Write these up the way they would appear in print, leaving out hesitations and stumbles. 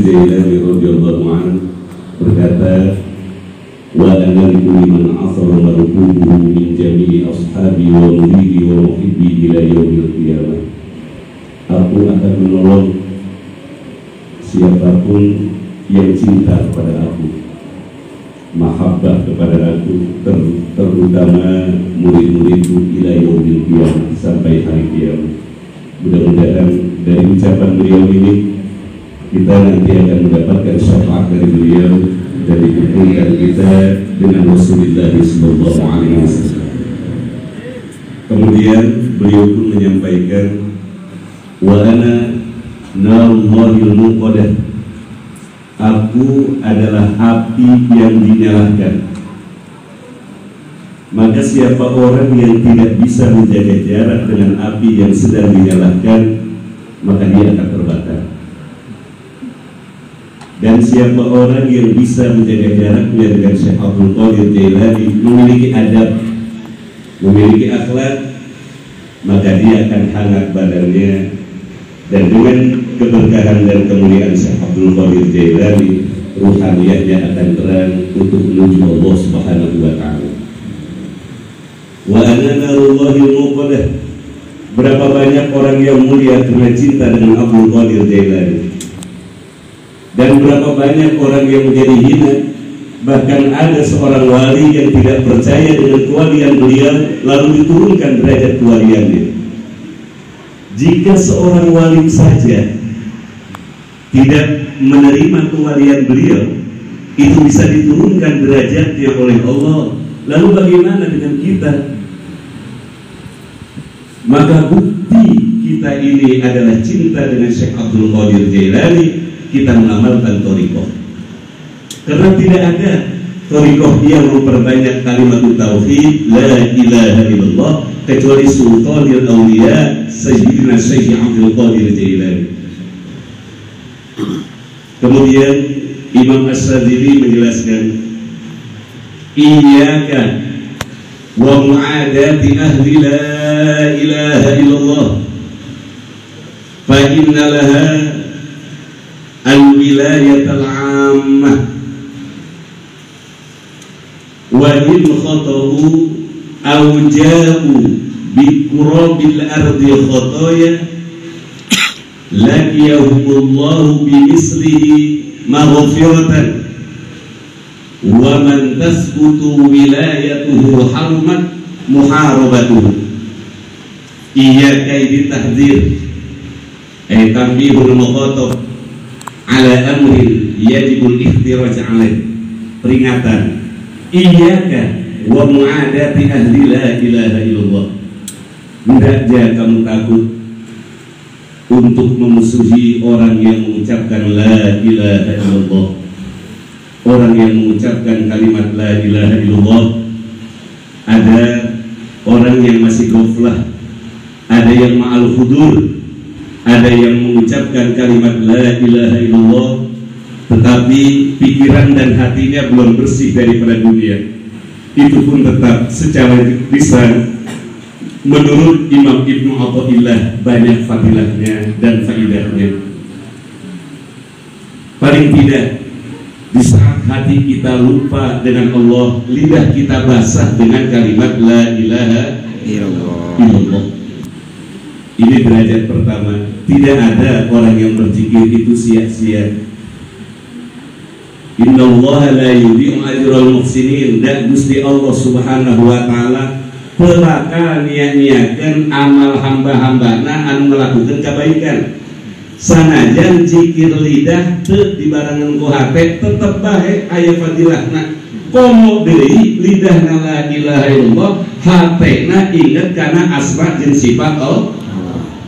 Jailani radhiyallahu anhu berkata, wa ana likulli man asara marukuhu min jami'i ashabi wa muridi wa muhibbi ila yaumil qiyamah. Aku akan menolong siapapun yang cinta kepada aku, mahabbah kepada aku, terutama murid-muridku ila yaumil qiyamah, sampai hari kiamat. Mudah-mudahan dari ucapan beliau ini kita nanti akan mendapatkan syafaat dari beliau dan dikumpulkan kita dengan Rasulullah sallallahu alaihi wasallam. Kemudian beliau pun menyampaikan, wa ana narullahil muqaddah, aku adalah api yang dinyalakan. Maka siapa orang yang tidak bisa menjaga jarak dengan api yang sedang dinyalakan, maka dia akan terbakar. Dan siapa orang yang bisa menjaga jaraknya dengan Syekh Abdul Qadir Jailani, memiliki adab, memiliki akhlak, maka dia akan hangat badannya. Dan dengan keberkahan dan kemuliaan Syekh Abdul Qadir Jailani, ruhaniyahnya akan terang untuk menuju Allah Subhanahu wa ta'ala. Wa ana narullahil muqaddah, berapa banyak orang yang mulia karena cinta dengan Abdul Qadir Jailani, dan berapa banyak orang yang menjadi hina. Bahkan ada seorang wali yang tidak percaya dengan kewalian beliau, lalu diturunkan derajat kewaliannya. Jika seorang wali saja tidak menerima kewalian beliau, itu bisa diturunkan derajatnya oleh Allah. Lalu bagaimana dengan kita? Maka bukti kita ini adalah cinta dengan Syekh Abdul Qadir Jailani, kita mengamalkan thariqah. Karena tidak ada thariqah yang memperbanyak kalimat tauhid la ilaha illallah kecuali Sultanul Auliya Sayyidina Syekh Abdul Qadir Jailani. Kemudian Imam As-Sadzili menjelaskan, iyyaka wa mu'adati ahli la ilaha illallah fa inna laha al-wilayatal 'ammah wa in khatahu aw ja'u bi qurabil ardi khataya laqiyahumullahu bi mislihi maghfiratan wa man tasbutu wilayatuhu harumat muharabatuhu. Iyyaka bitahdzir ay tanbihul mukhatab ala amrin yajibul ihtiraj alaih, peringatan. Iyyaka wa mu'adati ahli la ilaha illallah, hendaknya kamu takut untuk memusuhi orang yang mengucapkan la ilaha illallah. Orang yang mengucapkan kalimat la ilaha illallah, ada orang yang masih ghaflah, ada yang ma'al hudur, ada yang mengucapkan kalimat la ilaha illallah tetapi pikiran dan hatinya belum bersih daripada dunia. Itu pun tetap secara lisan menurut Imam Ibnu Athaillah banyak fadilahnya dan faidahnya. Paling tidak di saat hati kita lupa dengan Allah, lidah kita basah dengan kalimat la ilaha illallah. Ini derajat pertama. Tidak ada orang yang berzikir itu sia-sia. Innallaha la yudhi'u ajral muhsinin. Dan Gusti Allah Subhanahu wa ta'ala pelaka niat-niatkan amal hamba-hambana anu melakukan kebaikan. Sanajan zikir lidah teu dibarengan ku hate tetep bae aya fadilahna. Komo deui lidahna la ilaha illallah, hatena inget kana asma jeung sifat Allah.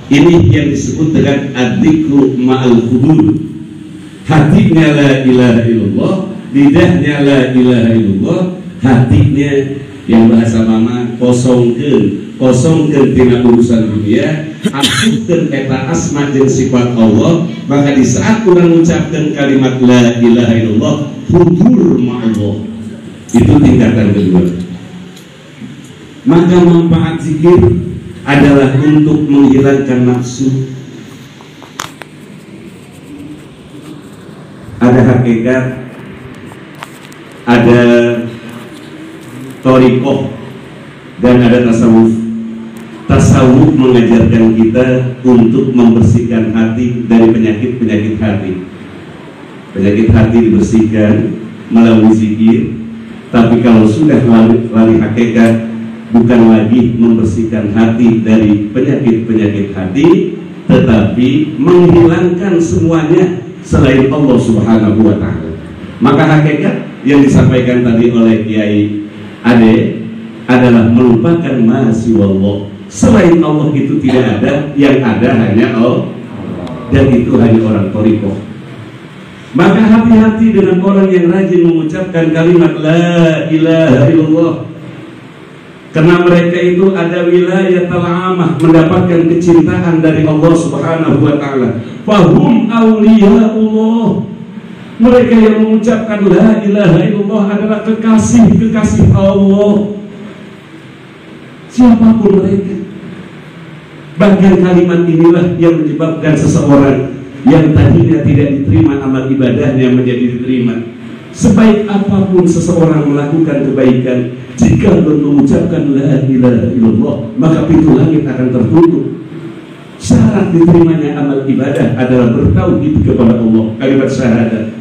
Ini yang disebut dengan adzikru ma'al hudur. Hatinya la ilaha illallah, lidahnya la ilaha illallah, hatinya yang bahasa mama kosongkeun tina urusan dunia, asuhkeun eta asma jeung sifat Allah. Maka di saat urang mengucapkan kalimat la ilaha illallah, hudur ma'allah. Itu tingkatan kedua. Maka manfaat zikir adalah untuk menghilangkan nafsu. hakikat ada thariqah dan ada tasawuf. Tasawuf mengajarkan kita untuk membersihkan hati dari penyakit-penyakit hati. Penyakit hati dibersihkan melalui zikir. Tapi kalau sudah lari hakikat, bukan lagi membersihkan hati dari penyakit-penyakit hati, tetapi menghilangkan semuanya selain Allah Subhanahu wa Ta'ala. Maka hakikat yang disampaikan tadi oleh Kiai Ade adalah melupakan ma siwallah. Selain Allah itu tidak ada, yang ada hanya Allah, dan itu hanya orang thariqah. Maka hati-hati dengan orang yang rajin mengucapkan kalimat la ilaha illallah, karena mereka itu ada wilayah ta'amah, mendapatkan kecintaan dari Allah Subhanahu wa Ta'ala. Fahum awliyaullah. Mereka yang mengucapkan la ilaha illallah adalah kekasih-kekasih Allah, siapapun mereka. Bahkan kalimat inilah yang menyebabkan seseorang yang tadinya tidak diterima amal ibadahnya menjadi diterima. Sebaik apapun seseorang melakukan kebaikan, jika belum mengucapkan la ilaha illallah, maka pintu langit akan tertutup. Syarat diterimanya amal ibadah adalah bertauhid kepada Allah, kalimat syahadat.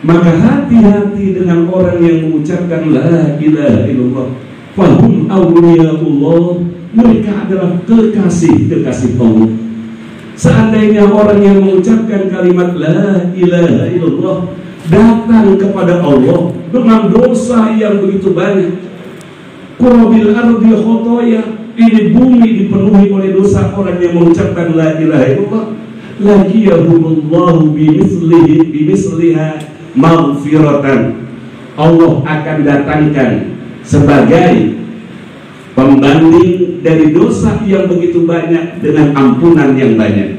Maka hati-hati dengan orang yang mengucapkan la ilaha illallah. Fahum awliyaullah, mereka adalah kekasih-kekasih Allah. Seandainya orang yang mengucapkan kalimat la ilaha illallah datang kepada Allah dengan dosa yang begitu banyak, qurabil ardi khotoya, ini bumi dipenuhi oleh dosa orang yang mengucapkan la ilaha illallah, laqiyahumullahu bimisliha maghfiratan. Allah akan datangkan sebagai pembanding dari dosa yang begitu banyak dengan ampunan yang banyak.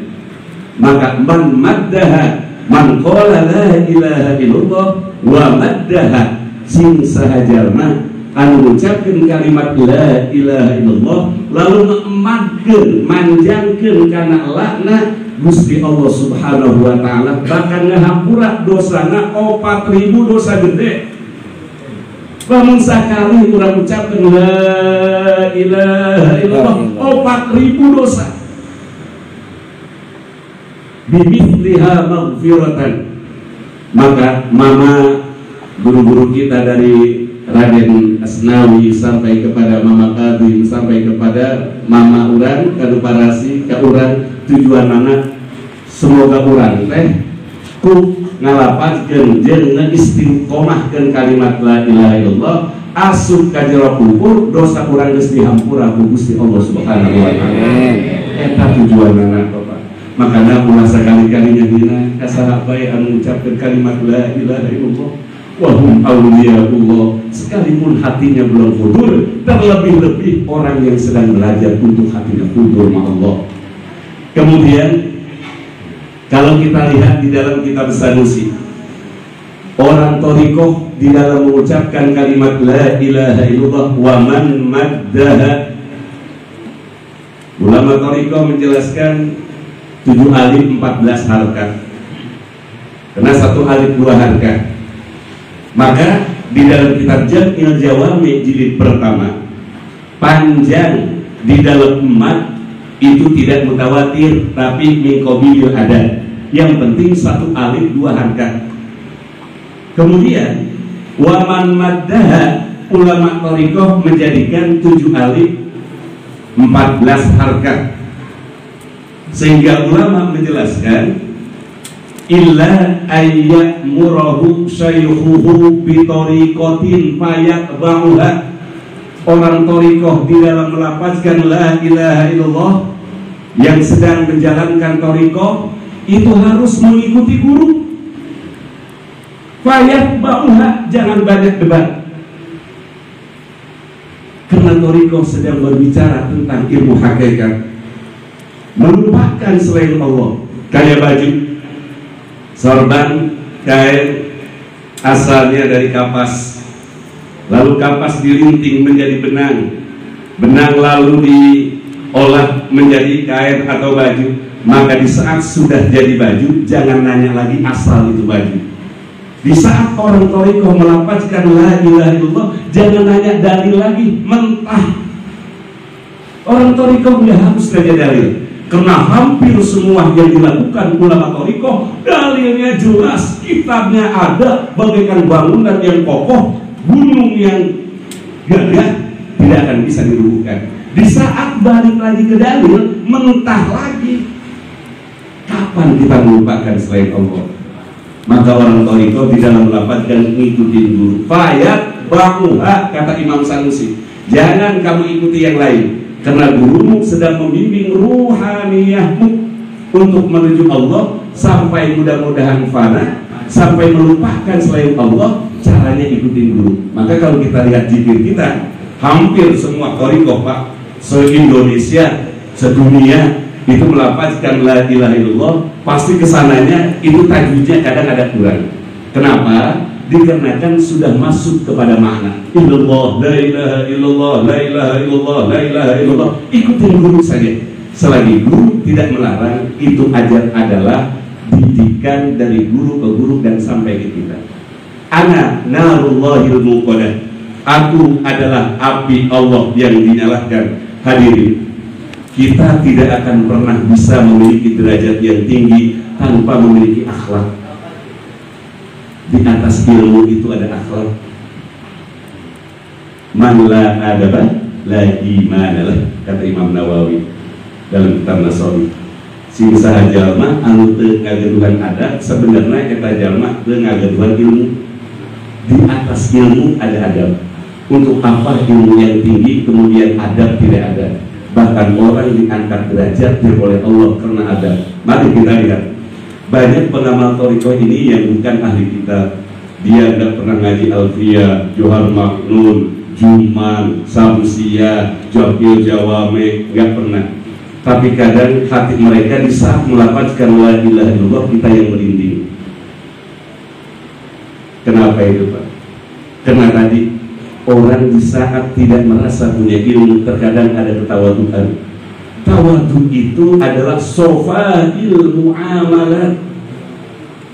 Maka man maddaha, man qala la ilaha illallah wa maddaha, sing sahajalna anu ngucapkeun kalimat la ilaha illallah lalu memadkeun manjangkeun kana lakna Gusti Allah Subhanahu wa Ta'ala bakal ngahampura dosana 4.000 dosa gede. Lamun sakali urang ucapkeun la ilaha illallah 4.000 dosa. Bimithliha maghfiratan. Maka mama guru-guru kita dari Raden Asnawi sampai kepada Mama Kadim sampai kepada Mama Urang kadu parasi ka urang tujuan anak semoga urang teh ku ngalapatkeun jeung ngaistiqomahkeun kalimat la ilaha illallah asup ka jero kubur dosa urang geus dihampura ku Gusti Allah Subhanahu wa Ta'ala. Eta tujuan anak Bapak. Makanya ulah sakali-kalinya dina kasaha bae anu ngucapkeun kalimat la ilaha illallah wahum awliyaullah, sekalipun hatinya belum fudur, terlebih-lebih orang yang sedang belajar untuk hatinya fudur ma Allah. Kemudian kalau kita lihat di dalam kitab Sanusi, orang thariqah di dalam mengucapkan kalimat la ilaha illallah wa man maddaha, ulama thariqah menjelaskan 7 alif 14 harakat, karena 1 alif 2 harakat. Maka di dalam kitab Jam'il Jawami jilid pertama, panjang di dalam umat itu tidak mutawatir tapi min qabilil ada. Yang penting 1 alif 2 harakat. Kemudian wa man maddaha, ulama thariqah menjadikan 7 alif 14 harakat. Sehingga ulama menjelaskan illa ayyamurahu syaihuhu bitariqatin fayatba'uha. Orang thariqah di dalam melafazkan la ilaha illallah yang sedang menjalankan thariqah itu harus mengikuti guru. Fayatba'uha, jangan banyak debat. Karena thariqah sedang berbicara tentang ilmu hakikat, melupakan selain Allah. Kayak baju sorban kain asalnya dari kapas, lalu kapas dilinting menjadi benang, benang lalu diolah menjadi kain atau baju. Maka di saat sudah jadi baju, jangan nanya lagi asal itu baju. Di saat orang thariqah melafazkan la ilaha illallah, jangan nanya dalil lagi, mentah. Orang thariqah tidak harus nanya dalil, karena hampir semua yang dilakukan ulama thariqah dalilnya jelas, kitabnya ada, bagaikan bangunan yang kokoh, gunung yang gagah, tidak akan bisa dirubuhkan. Di saat balik lagi ke dalil, mentah lagi. Kapan kita melupakan selain Allah? Maka orang thariqah di dalam melafazkan ngikutin guru. Fayat ba'uha, kata Imam Sanusi, jangan kamu ikuti yang lain, karena gurumu sedang membimbing ruhaniyahmu untuk menuju Allah sampai mudah-mudahan fana, sampai melupakan selain Allah. Caranya ikutin guru. Maka kalau kita lihat zikir kita, hampir semua thariqah Pak, se-Indonesia, sedunia, itu melafazkan la ilaha illallah, pasti kesananya itu tajwidnya kadang ada kurang. Kenapa? Dikarenakan sudah masuk kepada makna illallah, la ilaha illallah, la ilaha illallah, la ilaha illallah. Ikutin guru saja. Selagi guru tidak melarang, itu ajar adalah didikan dari guru ke guru dan sampai ke kita. Ana narullahil muqadah, aku adalah api Allah yang dinyalakan. Hadirin, kita tidak akan pernah bisa memiliki derajat yang tinggi tanpa memiliki akhlak. Di atas ilmu itu ada akhlak. Man la adaba la imana lah, kata Imam Nawawi dalam kitab Nasawi. Sing saha jalma anu teu ngageduhan adab, sebenarnya eta jalma teu ngageduhan ilmu. Di atas ilmu ada adab. Untuk apa ilmu yang tinggi kemudian adab tidak ada? Bahkan orang diangkat derajat oleh Allah karena ada. Mari kita lihat, banyak pengamal thariqah ini yang bukan ahli kitab. Dia tidak pernah ngaji Alfiyah, Johar Maknun, Juman, Samsiyah, Jawabil Jawame, nggak pernah. Tapi kadang hati mereka di saat melafazkan la ilaha illallah, kita yang merinding. Kenapa itu Pak? Karena tadi orang di saat tidak merasa punya ilmu, terkadang ada ketawaduan. Tawadu itu adalah sofail muamalah.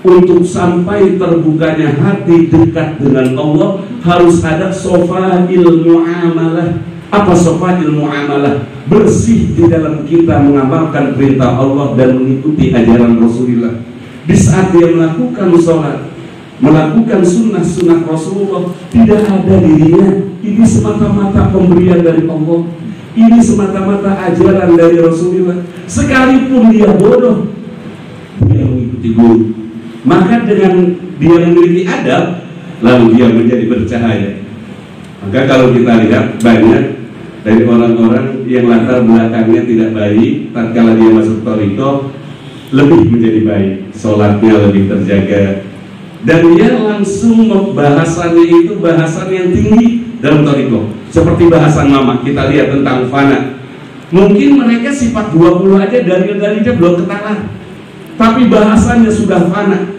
Untuk sampai terbukanya hati dekat dengan Allah, harus ada sofail muamalah. Apa sofail muamalah? Bersih di dalam kita mengamalkan perintah Allah dan mengikuti ajaran Rasulullah. Di saat dia melakukan sholat, melakukan sunnah-sunnah Rasulullah, tidak ada dirinya. Ini semata-mata pemberian dari Allah. Ini semata-mata ajaran dari Rasulullah. Sekalipun dia bodoh, dia mengikuti guru. Maka dengan dia memiliki adab, lalu dia menjadi bercahaya. Maka kalau kita lihat, banyak dari orang-orang yang latar belakangnya tidak baik, tatkala dia masuk thariqah lebih menjadi baik, sholatnya lebih terjaga, dan dia langsung bahasannya itu bahasan yang tinggi dalam thariqah. Seperti bahasan mama, kita lihat tentang fana. Mungkin mereka sifat 20 aja dalil-dalilnya belum ketahuan, tapi bahasannya sudah fana.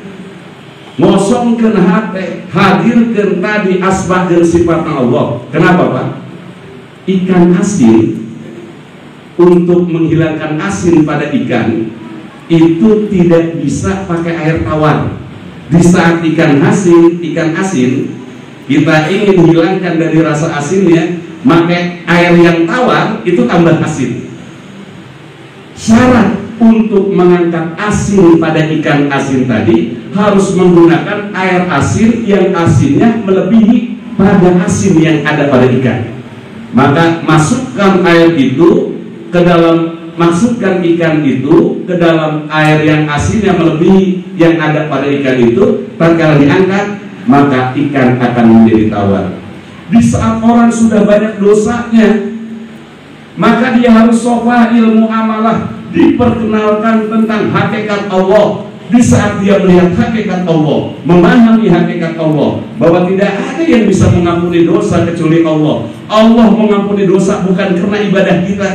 Ngosongkeun hate, hadirkeun tadi asma dan sifat Allah. Kenapa Pak? Ikan asin, untuk menghilangkan asin pada ikan itu tidak bisa pakai air tawar. Di saat ikan asin kita ingin menghilangkan dari rasa asinnya, pakai air yang tawar itu tambah asin. Syarat untuk mengangkat asin pada ikan asin tadi harus menggunakan air asin yang asinnya melebihi pada asin yang ada pada ikan. Maka masukkan air itu ke dalam, masukkan ikan itu ke dalam air yang asinnya melebihi yang ada pada ikan itu. Tatkala diangkat, maka ikan akan menjadi tawar. Di saat orang sudah banyak dosanya, maka dia harus sofail muamalah, diperkenalkan tentang hakikat Allah. Di saat dia melihat hakikat Allah, memahami hakikat Allah, bahwa tidak ada yang bisa mengampuni dosa kecuali Allah. Allah mengampuni dosa bukan karena ibadah kita.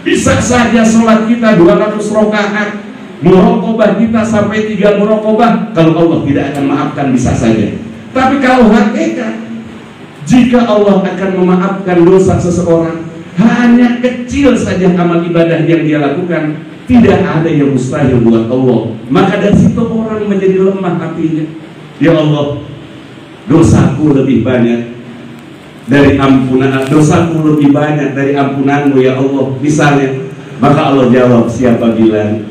Bisa saja sholat kita 200 rakaat, muraqabah kita sampai 3 muraqabah, kalau Allah tidak akan maafkan bisa saja. Tapi kalau hakikat, jika Allah akan memaafkan dosa seseorang, hanya kecil saja amal ibadah yang dia lakukan, tidak ada yang mustahil buat Allah. Maka dari situ orang menjadi lemah hatinya. ya Allah, dosaku lebih banyak dari ampunan, dosaku lebih banyak dari ampunanmu ya Allah, misalnya. Maka Allah jawab, siapa bilang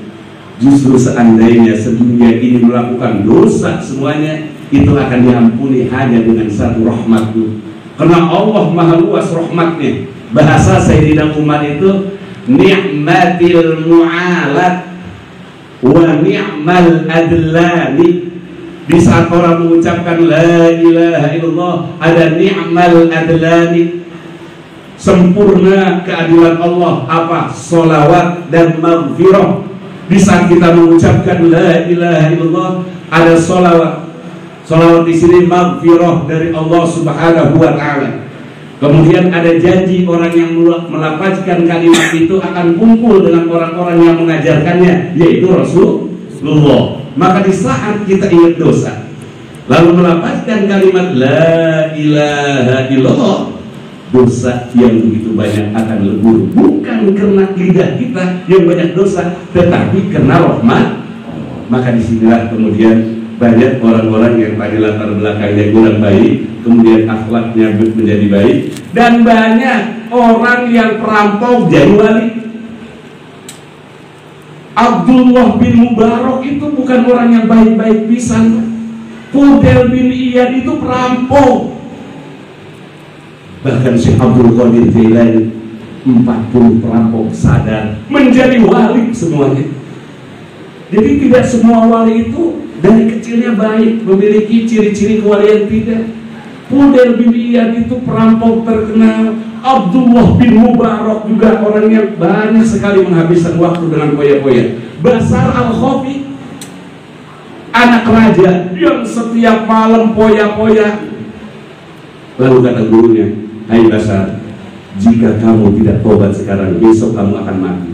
justru seandainya sedunia ini melakukan dosa semuanya, itu akan diampuni hanya dengan satu rahmatku. Karena Allah maha luas rahmatnya. Bahasa Sayyidina Umar itu, ni'matil mu'alat wa ni'mal adlani. Di saat orang mengucapkan la ilaha illallah, ada ni'mal adlani, sempurna keadilan Allah, apa? Sholawat dan maghfirah. Di saat kita mengucapkan la ilaha illallah, ada sholawat. Sholawat di sini maghfirah dari Allah Subhanahu wa Ta'ala. Kemudian ada janji orang yang melafazkan kalimat itu akan kumpul dengan orang-orang yang mengajarkannya, yaitu Rasulullah. Maka di saat kita ingat dosa, lalu melafazkan kalimat la ilaha illallah, dosa yang begitu banyak akan lebur. Bukan karena lidah kita yang banyak dosa, tetapi karena rahmat. Maka disinilah kemudian banyak orang-orang yang tadi latar belakangnya kurang baik, kemudian akhlaknya menjadi baik, dan banyak orang yang perampok jadi wali. Abdullah bin Mubarak itu bukan orang yang baik-baik pisan. Fudail bin Iyad itu perampok. Bahkan Syekh Abdul Qadir Jailani, 40 perampok sadar menjadi wali semuanya. Jadi tidak semua wali itu dari kecilnya baik, memiliki ciri-ciri kewalian, tidak. Fudail bin Iyad itu perampok terkenal. Abdullah bin Mubarak juga orang yang banyak sekali menghabiskan waktu dengan poya-poya. Basar al-Khafi, anak raja yang setiap malam poya-poya. Lalu kata gurunya, hai Basar, jika kamu tidak tobat sekarang, besok kamu akan mati.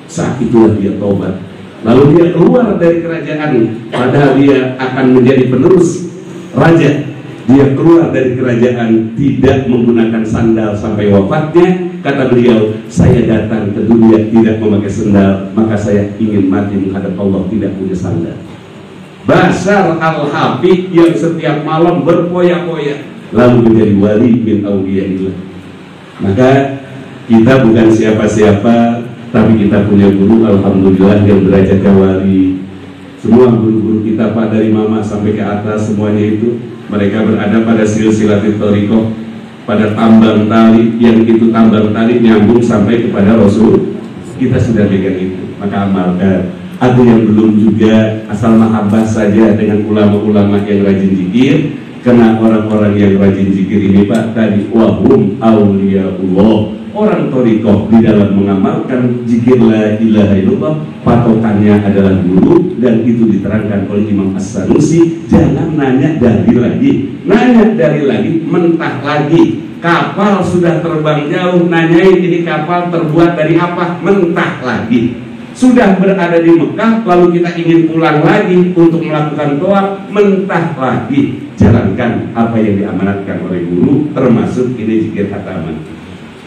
Saat itulah dia tobat. Lalu dia keluar dari kerajaan, padahal dia akan menjadi penerus raja. Dia keluar dari kerajaan tidak menggunakan sandal sampai wafatnya. Kata beliau, saya datang ke dunia tidak memakai sandal, maka saya ingin mati menghadap Allah tidak punya sandal. Basar al-Habib yang setiap malam berpoya-poya, lalu menjadi wali bin awliyaillah. Maka kita bukan siapa-siapa, tapi kita punya guru, alhamdulillah, yang derajatnya wali. Semua guru-guru kita, Pak, dari mama sampai ke atas, semuanya itu mereka berada pada silsilatul thariqah, pada tambang tali, yang itu tambang tali nyambung sampai kepada Rasul. Kita sudah pegang itu, maka amalkan. Ada yang belum juga, asal mahabbah saja dengan ulama-ulama yang rajin zikir. Karena orang-orang yang rajin zikir ini, Pak, tadi wahum auliyaullah, orang thariqah di dalam mengamalkan zikir la ilaha illallah, patokannya adalah guru, dan itu diterangkan oleh Imam As-Sanusi. Jangan nanya dalil lagi, nanya dalil lagi, mentah lagi. Kapal sudah terbang jauh, nanyain ini kapal terbuat dari apa, mentah lagi. Sudah berada di Mekah, lalu kita ingin pulang lagi untuk melakukan doa, mentah lagi. Jalankan apa yang diamanatkan oleh guru, termasuk ini zikir khataman.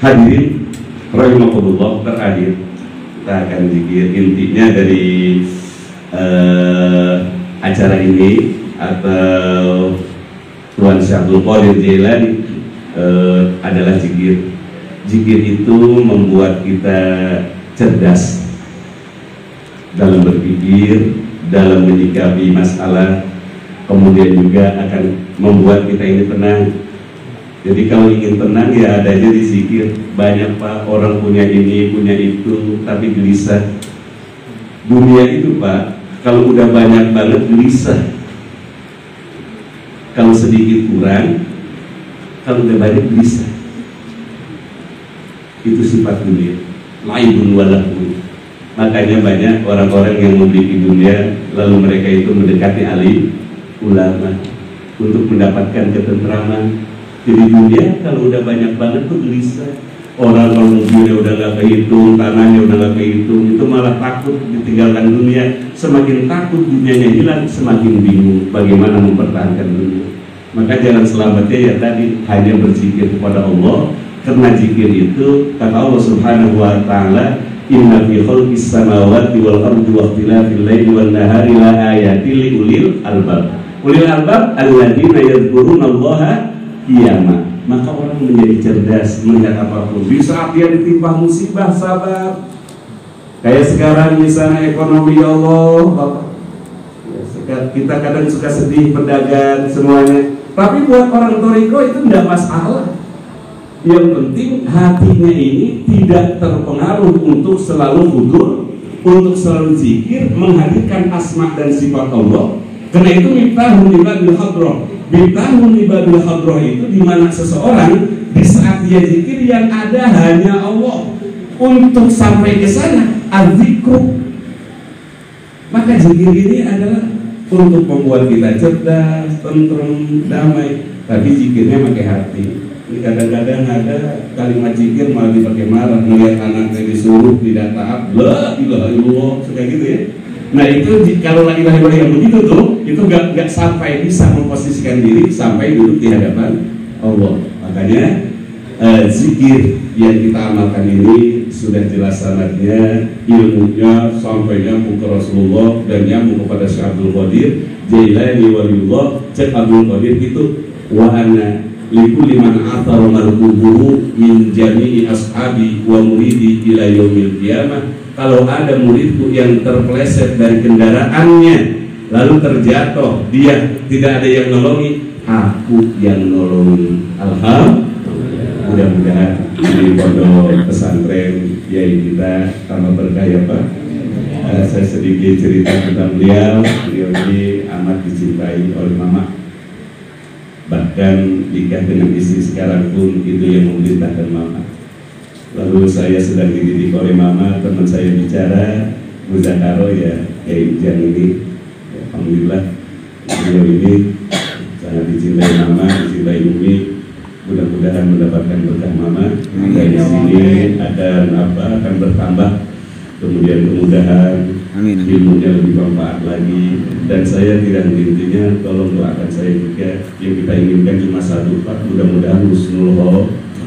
Hadirin rahimakumullah, terakhir kita akan zikir. Intinya dari acara ini atau Tuan Syekh Abdul Qadir Jailani adalah zikir. Zikir itu membuat kita cerdas dalam berpikir, dalam menyikapi masalah, kemudian juga akan membuat kita ini tenang. Jadi kalau ingin tenang ya ada aja di zikir. Banyak, Pak, orang punya ini, punya itu, tapi gelisah. Dunia itu, Pak, kalau udah banyak banget gelisah. Kalau sedikit kurang, kalau udah banyak gelisah. Itu sifat dunia. Laibun walahun. Makanya banyak orang-orang yang memiliki dunia, lalu mereka itu mendekati alim ulama untuk mendapatkan ketentraman. Jadi dunia kalau udah banyak banget tuh gelisah. Orang kalau mobilnya udah gak kehitung, tanahnya udah gak kehitung, itu malah takut ditinggalkan dunia. Semakin takut dunianya hilang, semakin bingung bagaimana mempertahankan dunia. Maka jalan selamatnya ya tadi, hanya berzikir kepada Allah. Karena zikir itu kata Allah Subhanahu wa Ta'ala, inna fi khalqis samawati wal ardi wa ikhtilafil laili wan nahari la ayatin li ulil albab. Ulil albab alladzina yadhkurunallaha qiyama. Maka orang menjadi cerdas melihat apapun. Di saat dia ditimpa musibah, sabar. Kayak sekarang misalnya ekonomi, ya Allah Bapak, kita kadang suka sedih, pedagang semuanya. Tapi buat orang Toriko itu tidak masalah. Yang penting hatinya ini tidak terpengaruh untuk selalu futur, untuk selalu zikir, menghadirkan asma dan sifat Allah. Karena itu miftahun ibadul hadroh. Miftahun ibadul hadroh itu dimana seseorang di saat dia zikir yang ada hanya Allah. Untuk sampai ke sana azikru. Maka zikir ini adalah untuk membuat kita cerdas, tentrem, damai. Tapi zikirnya pakai hati. Ini kadang-kadang ada kalimat zikir malah dipakai marah, melihat anaknya disuruh tidak taat, la ilaha illallah, kayak gitu ya. Nah itu kalau la ilaha illallah yang begitu tuh, itu gak sampai bisa memposisikan diri sampai duduk di hadapan Allah. Makanya zikir yang kita amalkan ini sudah jelas sanadnya, ilmunya sampai nyambung ke Rasulullah dan nyambung kepada Syekh Abdul Qadir Jailani waliullah. Syekh Abdul Qadir itu wa ana likulli man athara markubuhu min jami'i ashabi wa muridi ila yaumil qiyamah. Kalau ada muridku yang terpeleset dari kendaraannya lalu terjatuh, dia tidak ada yang nolongi, aku yang nolongi. Alhamdulillah. Mudah-mudahan di pondok pesantren Yai kita tambah berkah ya Pak. Saya sedikit cerita tentang beliau. Beliau ini amat dicintai oleh Mama. Bahkan nikah dengan istri sekarang pun itu yang memerintahkan Mama. Lalu saya sedang dididik oleh Mama, teman saya bicara Muzakaro ya, kayak Ujang ini. Alhamdulillah beliau ini sangat dicintai Mama, dicintai Umi. Mudah-mudahan mendapatkan berkah Mama. Dari sini akan bertambah, kemudian kemudahan, ilmunya lebih bermanfaat lagi. Dan saya tidak intinya, tolong doakan saya juga. Yang kita inginkan cuma satu Pak, mudah-mudahan husnul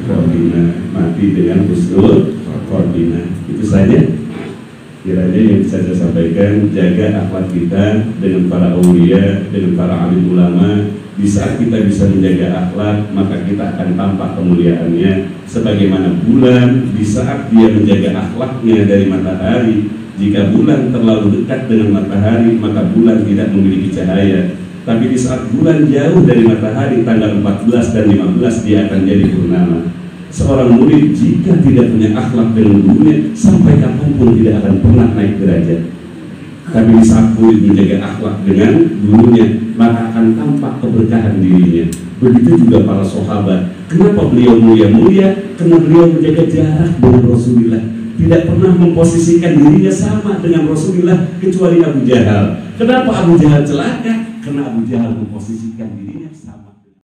khotimah, mati dengan husnul khotimah. Itu saja kiranya yang bisa saya sampaikan. Jaga akhlak kita dengan para aulia, dengan para alim ulama. Di saat kita bisa menjaga akhlak, maka kita akan tampak kemuliaannya. Sebagaimana bulan, di saat dia menjaga akhlaknya dari matahari. Jika bulan terlalu dekat dengan matahari, maka bulan tidak memiliki cahaya. Tapi di saat bulan jauh dari matahari, tanggal 14 dan 15 dia akan jadi purnama. Seorang murid jika tidak punya akhlak dengan gurunya, sampai kapanpun tidak akan pernah naik derajat. Tapi di saat murid menjaga akhlak dengan gurunya, maka akan tampak keberkahan dirinya. Begitu juga para sahabat. Kenapa beliau mulia-mulia? Karena beliau menjaga jarak dengan Rasulullah. Tidak pernah memposisikan dirinya sama dengan Rasulullah kecuali Abu Jahal. Kenapa Abu Jahal celaka? Karena Abu Jahal memposisikan dirinya